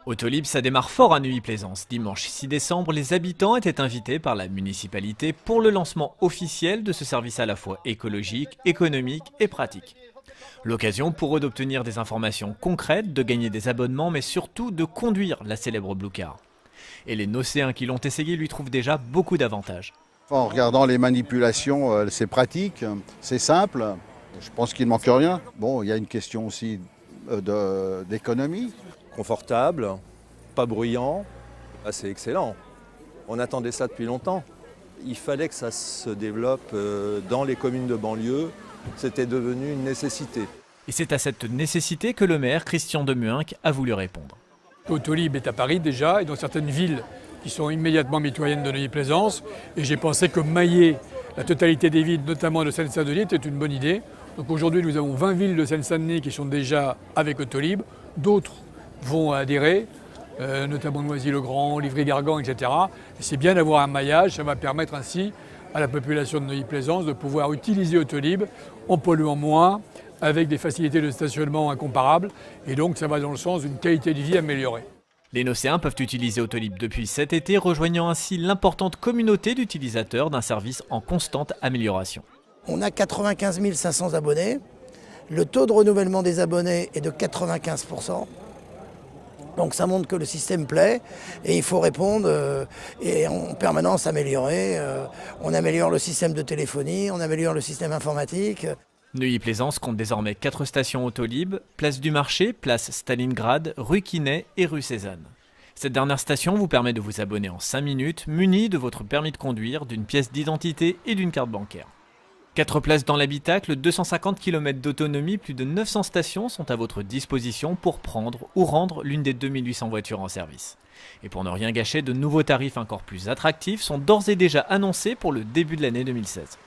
Autolib, ça démarre fort à Neuilly-Plaisance. Dimanche 6 décembre, les habitants étaient invités par la municipalité pour le lancement officiel de ce service à la fois écologique, économique et pratique. L'occasion pour eux d'obtenir des informations concrètes, de gagner des abonnements, mais surtout de conduire la célèbre Blue Car. Et les Nocéens qui l'ont essayé lui trouvent déjà beaucoup d'avantages. En regardant les manipulations, c'est pratique, c'est simple. Je pense qu'il ne manque rien. Bon, il y a une question aussi d'économie. Confortable, pas bruyant, c'est excellent. On attendait ça depuis longtemps. Il fallait que ça se développe dans les communes de banlieue. C'était devenu une nécessité. Et c'est à cette nécessité que le maire, Christian Demuynck, a voulu répondre. Autolib est à Paris déjà et dans certaines villes qui sont immédiatement mitoyennes de Neuilly-Plaisance. Et j'ai pensé que mailler la totalité des villes, notamment de Seine-Saint-Denis, était une bonne idée. Donc aujourd'hui, nous avons 20 villes de Seine-Saint-Denis qui sont déjà avec Autolib. D'autres vont adhérer, notamment Noisy-le-Grand, Livry-Gargan, etc. Et c'est bien d'avoir un maillage, ça va permettre ainsi à la population de Neuilly-Plaisance de pouvoir utiliser Autolib en polluant moins, avec des facilités de stationnement incomparables. Et donc ça va dans le sens d'une qualité de vie améliorée. Les Nocéens peuvent utiliser Autolib depuis cet été, rejoignant ainsi l'importante communauté d'utilisateurs d'un service en constante amélioration. On a 95 500 abonnés. Le taux de renouvellement des abonnés est de 95%. Donc ça montre que le système plaît et il faut répondre et en permanence améliorer. On améliore le système de téléphonie, on améliore le système informatique. Neuilly-Plaisance compte désormais 4 stations Autolib, place du Marché, place Stalingrad, rue Quinet et rue Cézanne. Cette dernière station vous permet de vous abonner en 5 minutes, muni de votre permis de conduire, d'une pièce d'identité et d'une carte bancaire. 4 places dans l'habitacle, 250 km d'autonomie, plus de 900 stations sont à votre disposition pour prendre ou rendre l'une des 2800 voitures en service. Et pour ne rien gâcher, de nouveaux tarifs encore plus attractifs sont d'ores et déjà annoncés pour le début de l'année 2016.